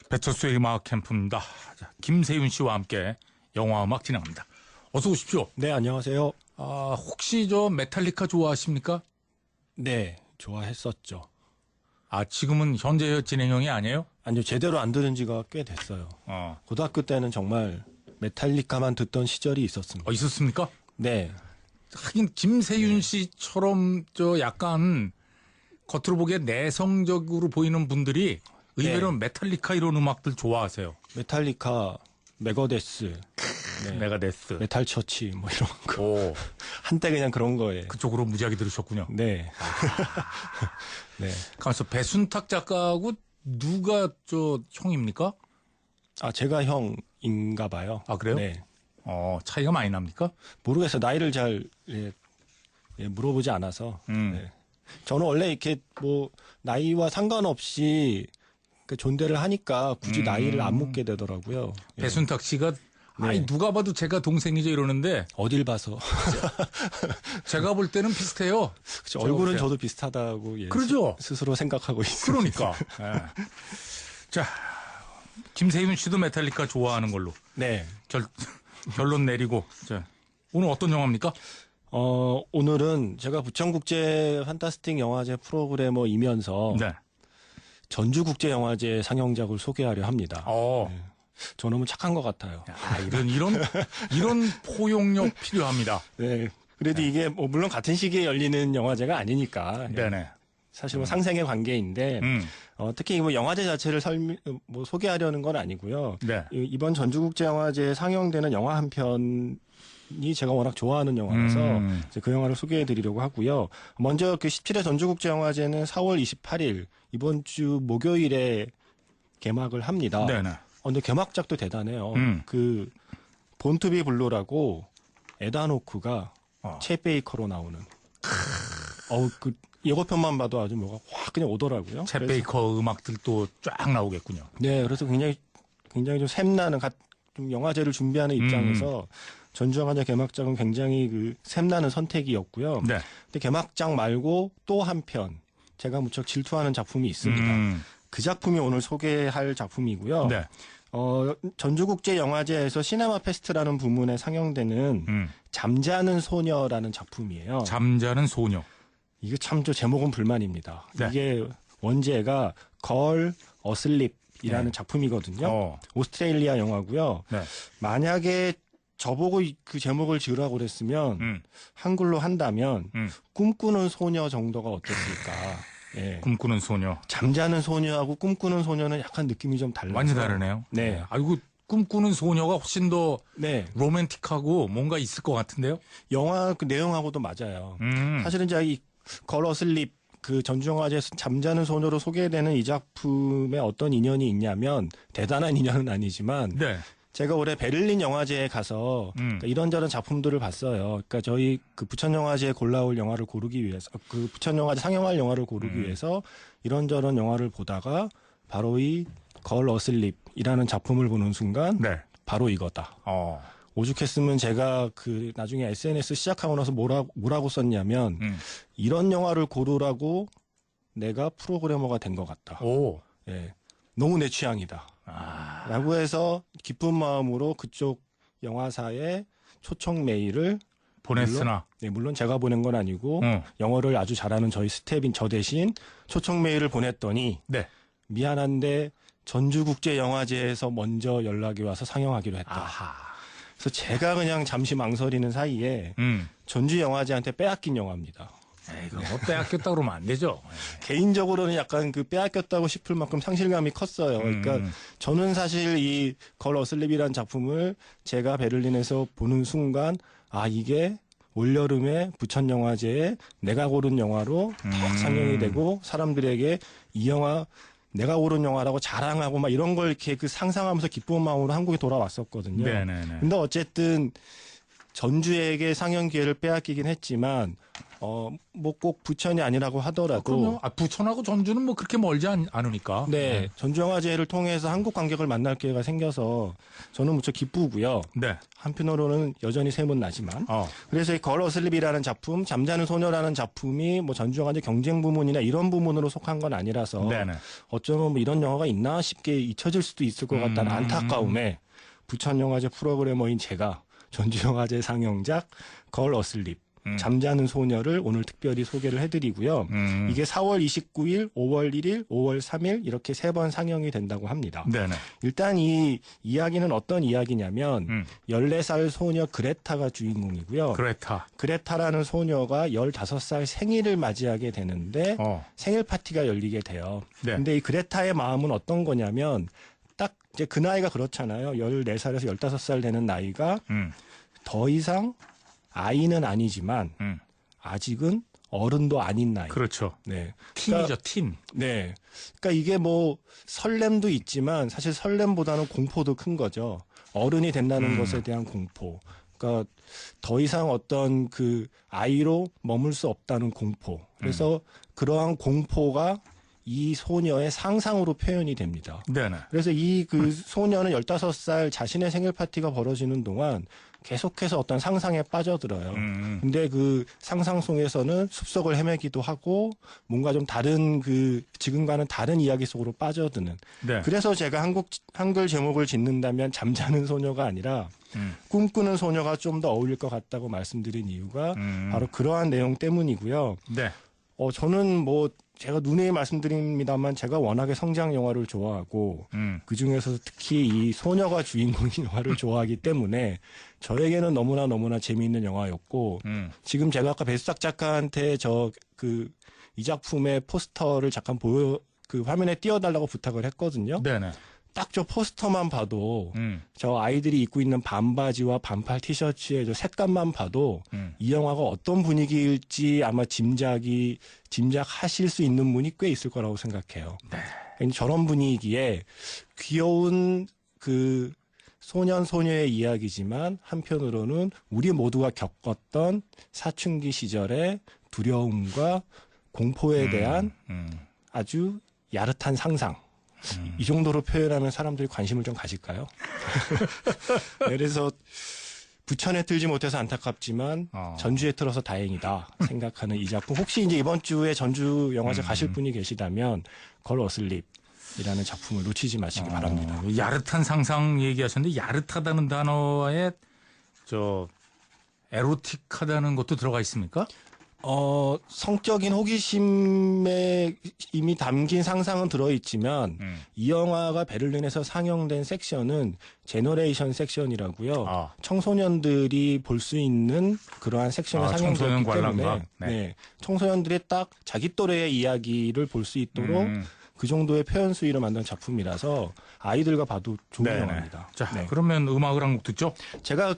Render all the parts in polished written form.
배철수의 음악 캠프입니다. 자, 김세윤 씨와 함께 영화 음악 진행합니다. 어서 오십시오. 네, 안녕하세요. 혹시 저 메탈리카 좋아하십니까? 네, 좋아했었죠. 지금은 현재 진행형이 아니에요? 아니요, 제대로 안 들은 지가 꽤 됐어요. 고등학교 때는 정말 메탈리카만 듣던 시절이 있었습니다. 있었습니까? 네. 하긴 김세윤 씨처럼 저 약간 겉으로 보기에 내성적으로 보이는 분들이 의외로 메탈리카 이런 음악들 좋아하세요. 메탈리카, 메거데스, 메가데스, 메탈처치 뭐 이런 거. 오. 한때 그냥 그런 거예요. 그쪽으로 무지하게 들으셨군요. 네. 네. 가만있어, 배순탁 작가하고 누가 저 형입니까? 제가 형인가 봐요. 그래요? 네. 차이가 많이 납니까? 모르겠어요. 나이를 잘 물어보지 않아서. 네. 저는 원래 이렇게 뭐 나이와 상관없이 존대를 하니까 굳이 나이를 안 묻게 되더라고요. 배순탁 씨가 네. 누가 봐도 제가 동생이죠 이러는데 어딜 봐서. 제가 볼 때는 비슷해요. 그쵸, 얼굴은 저도 비슷하다고 그러죠? 스스로 생각하고 있습니다. 그러니까. 네. 자, 김세윤 씨도 메탈리카 좋아하는 걸로. 네. 결론 내리고. 자, 오늘 어떤 영화입니까? 오늘은 제가 부천국제 판타스틱 영화제 프로그래머이면서 네. 전주국제영화제 상영작을 소개하려 합니다. 네. 저 너무 착한 것 같아요. 이런 포용력 필요합니다. 네. 그래도 이게 뭐 물론 같은 시기에 열리는 영화제가 아니니까. 네네. 사실 뭐 상생의 관계인데 특히 뭐 영화제 자체를 소개하려는 건 아니고요. 네. 이번 전주국제영화제에 상영되는 영화 한 편이 제가 워낙 좋아하는 영화라서 이제 그 영화를 소개해드리려고 하고요. 먼저 그 17회 전주국제영화제는 4월 28일 이번 주 목요일에 개막을 합니다. 네네. 근데 개막작도 대단해요. 그 본투비 블루라고 에단 호크가 챗 베이커로 나오는. 그 예고편만 봐도 아주 뭐가 확 그냥 오더라고요. 챗 베이커 음악들도 쫙 나오겠군요. 네, 그래서 굉장히 좀 샘나는 좀 영화제를 준비하는 입장에서 전주영화제 개막작은 굉장히 그 샘나는 선택이었고요. 네. 근데 개막작 말고 또 한 편 제가 무척 질투하는 작품이 있습니다. 그 작품이 오늘 소개할 작품이고요. 네. 전주국제영화제에서 시네마 페스트라는 부문에 상영되는 잠자는 소녀라는 작품이에요. 잠자는 소녀. 이게 참 제목은 불만입니다. 네. 이게 원제가 걸 어슬립이라는 작품이거든요. 오스트레일리아 영화고요. 네. 만약에 저보고 그 제목을 지으라고 그랬으면 한글로 한다면 꿈꾸는 소녀 정도가 어땠을까. 예. 꿈꾸는 소녀. 잠자는 소녀하고 꿈꾸는 소녀는 약간 느낌이 좀 달라서. 완전 다르네요. 네. 꿈꾸는 소녀가 훨씬 더 로맨틱하고 뭔가 있을 것 같은데요? 영화 그 내용하고도 맞아요. 사실은 이제 이 걸 어슬립 그 전주영화제에서 잠자는 소녀로 소개되는 이 작품에 어떤 인연이 있냐면 대단한 인연은 아니지만 제가 올해 베를린 영화제에 가서 그러니까 이런저런 작품들을 봤어요. 그러니까 저희 그 부천영화제에 골라올 영화를 고르기 위해서 그 부천영화제 상영할 영화를 고르기 위해서 이런저런 영화를 보다가 바로 이 걸 어슬립이라는 작품을 보는 순간 바로 이거다. 오죽했으면 제가 그 나중에 SNS 시작하고 나서 뭐라고 썼냐면 이런 영화를 고르라고 내가 프로그래머가 된 것 같다. 예, 너무 내 취향이다. 라고 해서 기쁜 마음으로 그쪽 영화사에 초청 메일을 보냈으나 물론 제가 보낸 건 아니고 영어를 아주 잘하는 저희 스텝인 저 대신 초청 메일을 보냈더니 미안한데 전주국제영화제에서 먼저 연락이 와서 상영하기로 했다. 그래서 제가 그냥 잠시 망설이는 사이에 전주영화제한테 빼앗긴 영화입니다. 그거 빼앗겼다 그러면 안 되죠. 개인적으로는 약간 그 빼앗겼다고 싶을 만큼 상실감이 컸어요. 그러니까 저는 사실 이 걸 어슬립이라는 작품을 제가 베를린에서 보는 순간 이게 올여름에 부천영화제에 내가 고른 영화로 턱 상영이 되고 사람들에게 이 영화 내가 고른 영화라고 자랑하고 막 이런 걸 이렇게 그 상상하면서 기쁜 마음으로 한국에 돌아왔었거든요. 근데 어쨌든 전주에게 상영 기회를 빼앗기긴 했지만 뭐 꼭 부천이 아니라고 하더라도. 그럼요. 부천하고 전주는 뭐 그렇게 멀지 않으니까. 네. 전주영화제를 통해서 한국 관객을 만날 기회가 생겨서 저는 무척 기쁘고요. 네. 한편으로는 여전히 샘은 나지만. 그래서 이 걸 어슬립이라는 작품, 잠자는 소녀라는 작품이 뭐 전주영화제 경쟁 부문이나 이런 부문으로 속한 건 아니라서 네네. 어쩌면 뭐 이런 영화가 있나 싶게 잊혀질 수도 있을 것 같다는 안타까움에 부천영화제 프로그래머인 제가 전주영화제 상영작 걸 어슬립 잠자는 소녀를 오늘 특별히 소개를 해드리고요. 이게 4월 29일, 5월 1일, 5월 3일 이렇게 3번 상영이 된다고 합니다. 네네. 일단 이 이야기는 어떤 이야기냐면 14살 소녀 그레타가 주인공이고요. 그레타라는 소녀가 15살 생일을 맞이하게 되는데 생일 파티가 열리게 돼요. 네. 근데 이 그레타의 마음은 어떤 거냐면 딱 이제 그 나이가 그렇잖아요. 14살에서 15살 되는 나이가 더 이상 아이는 아니지만 아직은 어른도 아닌 나이. 그렇죠. 네. 틴이죠, 틴. 네. 그러니까 이게 뭐 설렘도 있지만 사실 설렘보다는 공포도 큰 거죠. 어른이 된다는 것에 대한 공포. 그러니까 더 이상 어떤 그 아이로 머물 수 없다는 공포. 그래서 그러한 공포가 이 소녀의 상상으로 표현이 됩니다. 네네. 그래서 이 그 소녀는 15살 자신의 생일 파티가 벌어지는 동안 계속해서 어떤 상상에 빠져들어요. 근데 그 상상 속에서는 숲속을 헤매기도 하고 뭔가 좀 다른 그 지금과는 다른 이야기 속으로 빠져드는. 네. 그래서 제가 한글 제목을 짓는다면 잠자는 소녀가 아니라 꿈꾸는 소녀가 좀 더 어울릴 것 같다고 말씀드린 이유가 바로 그러한 내용 때문이고요. 네. 저는 뭐 제가 누누이 말씀드립니다만 제가 워낙에 성장 영화를 좋아하고 그중에서 특히 이 소녀가 주인공인 영화를 좋아하기 때문에 저에게는 너무나 재미있는 영화였고 지금 제가 아까 배수작 작가한테 이 작품의 포스터를 잠깐 그 화면에 띄워달라고 부탁을 했거든요. 네네. 딱 저 포스터만 봐도 저 아이들이 입고 있는 반바지와 반팔 티셔츠의 저 색감만 봐도 이 영화가 어떤 분위기일지 아마 짐작하실 수 있는 분이 꽤 있을 거라고 생각해요. 네. 저런 분위기에 귀여운 그 소년소녀의 이야기지만 한편으로는 우리 모두가 겪었던 사춘기 시절의 두려움과 공포에 대한 아주 야릇한 상상. 이 정도로 표현하면 사람들이 관심을 좀 가질까요? 그래서 부천에 틀지 못해서 안타깝지만 전주에 틀어서 다행이다 생각하는 이 작품. 혹시 이제 이번 주에 전주 영화제 가실 분이 계시다면 걸 어슬립이라는 작품을 놓치지 마시기 바랍니다. 야릇한 상상 얘기하셨는데 야릇하다는 단어에 에로틱하다는 것도 들어가 있습니까? 성적인 호기심에 이미 담긴 상상은 들어있지만 이 영화가 베를린에서 상영된 섹션은 제너레이션 섹션이라고요. 청소년들이 볼 수 있는 그러한 섹션에 상영되었기 때문에 네. 청소년들이 딱 자기 또래의 이야기를 볼 수 있도록 그 정도의 표현 수위로 만든 작품이라서 아이들과 봐도 좋은 영화입니다. 자, 그러면 음악을 한 곡 듣죠? 제가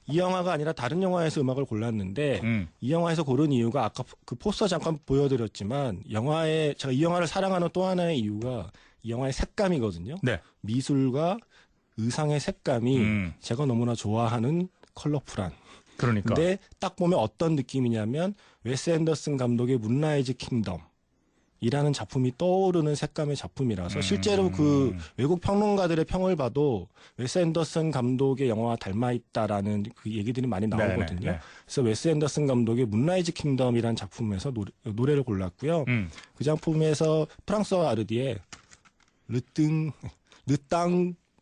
이 영화가 아니라 다른 영화에서 음악을 골랐는데 이 영화에서 고른 이유가 아까 그 포스터 잠깐 보여드렸지만 제가 이 영화를 사랑하는 또 하나의 이유가 이 영화의 색감이거든요. 네. 미술과 의상의 색감이 제가 너무나 좋아하는 컬러풀한. 그러니까. 근데 딱 보면 어떤 느낌이냐면 웨스 앤더슨 감독의 문라이즈 킹덤. 이라는 작품이 떠오르는 색감의 작품이라서 실제로 그 외국 평론가들의 평을 봐도 웨스 앤더슨 감독의 영화와 닮아 있다라는 그 얘기들이 많이 나오거든요. 네네. 그래서 웨스 앤더슨 감독의 문라이즈 킹덤이라는 작품에서 노래를 골랐고요. 그 작품에서 프랑스와 아르디의 르땅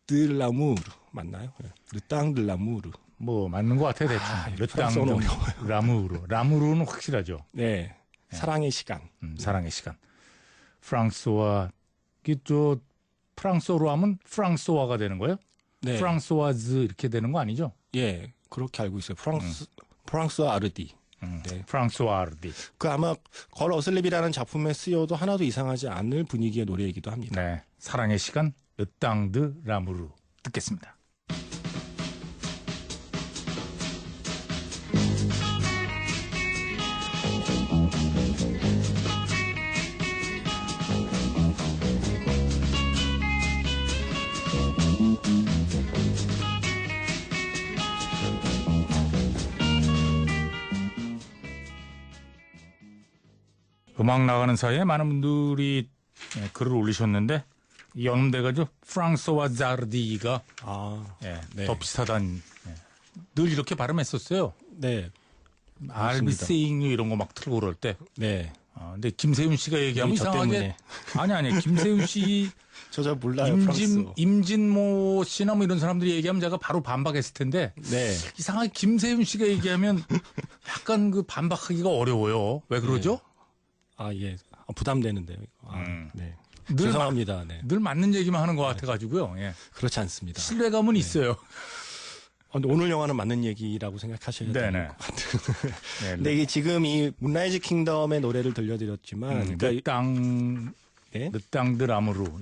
드 라무르 맞나요? 르땅 드 라무르. 뭐 맞는 것 같아요, 대충. 르땅 라무르. 라무르는 확실하죠. 네. 사랑의 시간. 사랑의 시간. 프랑스와 프랑스어로 하면 프랑스와가 되는 거예요? 네. 프랑스와즈 이렇게 되는 거 아니죠? 예, 그렇게 알고 있어요. 프랑스와 아르디. 네. 프랑스와 아르디. 그 아마 걸 어슬립이라는 작품에 쓰여도 하나도 이상하지 않을 분위기의 노래이기도 합니다. 네, 사랑의 시간, 르땅드 라무르 듣겠습니다. 음악 나가는 사이에 많은 분들이 글을 올리셨는데 이 연대가죠. 프랑소와 자르디가 네. 더 비슷하다는 늘 이렇게 발음했었어요. 네. I'll be seeing you 이런 거 막 틀고 그럴 때. 네. 근데 김세윤 씨가 얘기하면 이상하게 때문에. 아니 김세윤 씨 저 잘 몰라요. 프랑스어. 임진모 씨나 뭐 이런 사람들이 얘기하면 제가 바로 반박했을 텐데 네. 이상하게 김세윤 씨가 얘기하면 약간 그 반박하기가 어려워요. 왜 그러죠? 예. 부담되는데요. 네. 죄송합니다. 네. 늘 맞는 얘기만 하는 것 같아가지고요. 예. 그렇지 않습니다. 신뢰감은 있어요. 근데 오늘 영화는 맞는 얘기라고 생각하셔야 될 것 같아요. 근데 이게 지금 이 문라이즈 킹덤의 노래를 들려드렸지만, 늦땅들 암으로,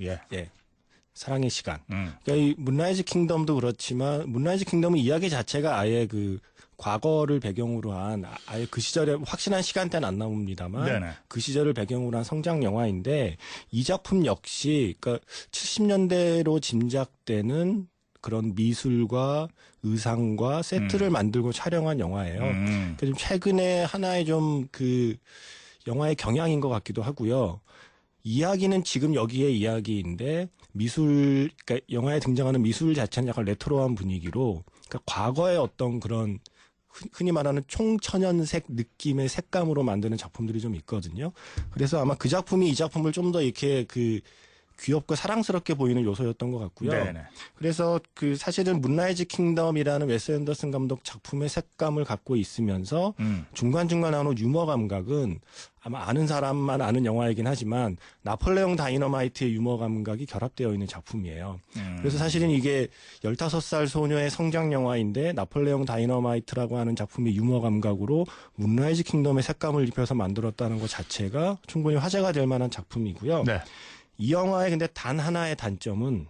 사랑의 시간. 그러니까 이 문라이즈 킹덤도 그렇지만, 문라이즈 킹덤은 이야기 자체가 아예 그 과거를 배경으로 한 아예 그 시절에 확실한 시간대는 안 나옵니다만 그 시절을 배경으로 한 성장 영화인데 이 작품 역시 그러니까 70년대로 짐작되는 그런 미술과 의상과 세트를 만들고 촬영한 영화예요. 그러니까 좀 최근에 하나의 좀 그 영화의 경향인 것 같기도 하고요. 이야기는 지금 여기의 이야기인데 그러니까 영화에 등장하는 미술 자체는 약간 레트로한 분위기로 그러니까 과거의 어떤 그런 흔히 말하는 총천연색 느낌의 색감으로 만드는 작품들이 좀 있거든요. 그래서 아마 그 작품이 이 작품을 좀 더 이렇게 그 귀엽고 사랑스럽게 보이는 요소였던 것 같고요. 네네. 그래서 그 사실은 문라이즈 킹덤이라는 웨스 앤더슨 감독 작품의 색감을 갖고 있으면서 중간중간 나오는 유머 감각은 아마 아는 사람만 아는 영화이긴 하지만 나폴레옹 다이너마이트의 유머 감각이 결합되어 있는 작품이에요. 그래서 사실은 이게 15살 소녀의 성장 영화인데 나폴레옹 다이너마이트라고 하는 작품의 유머 감각으로 문라이즈 킹덤의 색감을 입혀서 만들었다는 것 자체가 충분히 화제가 될 만한 작품이고요. 네. 이 영화의 근데 단 하나의 단점은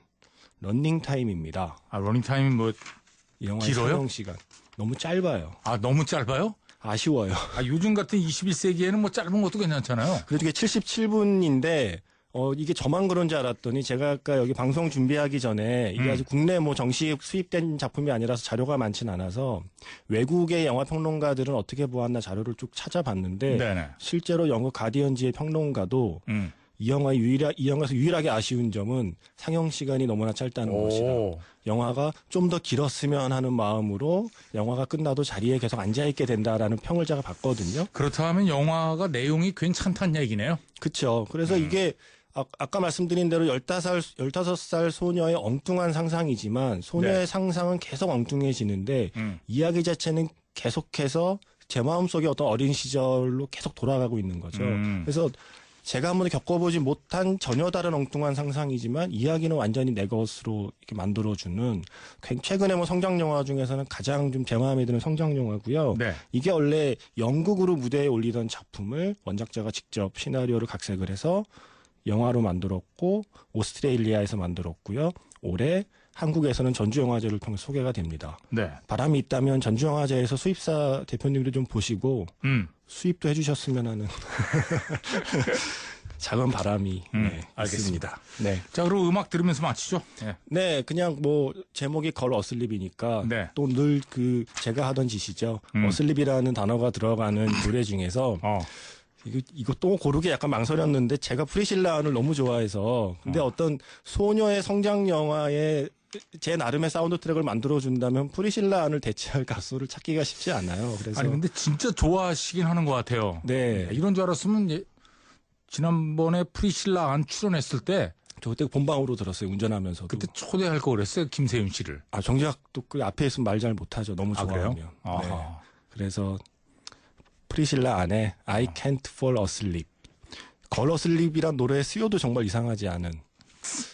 러닝 타임입니다. 러닝 타임이 뭐 이 영화의 길어요? 촬영 시간 너무 짧아요. 너무 짧아요? 아쉬워요. 요즘 같은 21세기에는 뭐 짧은 것도 괜찮잖아요. 그래도 이게 77분인데 이게 저만 그런 줄 알았더니 제가 아까 여기 방송 준비하기 전에 이게 아직 국내 뭐 정식 수입된 작품이 아니라서 자료가 많진 않아서 외국의 영화 평론가들은 어떻게 보았나 자료를 쭉 찾아봤는데 실제로 영국 가디언지의 평론가도 이 영화에서 유일하게 아쉬운 점은 상영 시간이 너무나 짧다는 것이다. 영화가 좀 더 길었으면 하는 마음으로 영화가 끝나도 자리에 계속 앉아있게 된다라는 평을 제가 봤거든요. 그렇다면 영화가 내용이 괜찮다는 얘기네요. 그렇죠. 그래서 이게 아까 말씀드린 대로 15살 소녀의 엉뚱한 상상이지만 소녀의 상상은 계속 엉뚱해지는데 이야기 자체는 계속해서 제 마음속에 어떤 어린 시절로 계속 돌아가고 있는 거죠. 그래서 제가 한 번도 겪어보지 못한 전혀 다른 엉뚱한 상상이지만 이야기는 완전히 내 것으로 이렇게 만들어주는 최근에 뭐 성장 영화 중에서는 가장 좀 제 마음에 드는 성장 영화고요. 이게 원래 영국으로 무대에 올리던 작품을 원작자가 직접 시나리오를 각색을 해서 영화로 만들었고 오스트레일리아에서 만들었고요. 올해 한국에서는 전주영화제를 통해 소개가 됩니다. 바람이 있다면 전주영화제에서 수입사 대표님들 좀 보시고 수입도 해주셨으면 하는 작은 바람이 알겠습니다. 네. 자, 그럼 음악 들으면서 마치죠. 네, 그냥 뭐 제목이 걸 어슬립이니까 또 늘 그 제가 하던 짓이죠. 어슬립이라는 단어가 들어가는 노래 중에서 이거 또 고르기 약간 망설였는데 제가 프리실라 안을 너무 좋아해서 근데 어떤 소녀의 성장 영화에 제 나름의 사운드 트랙을 만들어준다면 프리실라 안을 대체할 가수를 찾기가 쉽지 않아요. 그래서 근데 진짜 좋아하시긴 하는 것 같아요. 네. 이런 줄 알았으면 지난번에 프리실라 안 출연했을 때 저 그때 본방으로 들었어요. 운전하면서도. 그때 초대할 거 그랬어요. 김세윤 씨를. 정작 또 그 앞에 있으면 말 잘 못하죠. 너무 좋아하면. 그래요? 네. 그래서 프리실라 안에 I can't fall asleep. 걸 어슬립이란 노래의 수요도 정말 이상하지 않은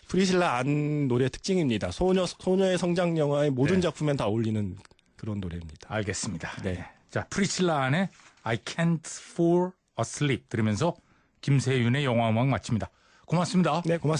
프리실라 안 노래의 특징입니다. 소녀의 성장 영화의 모든 작품엔 다 어울리는 그런 노래입니다. 알겠습니다. 네. 자, 프리실라 안에 I can't fall asleep 들으면서 김세윤의 영화 음악 마칩니다. 고맙습니다. 네, 고맙습니다.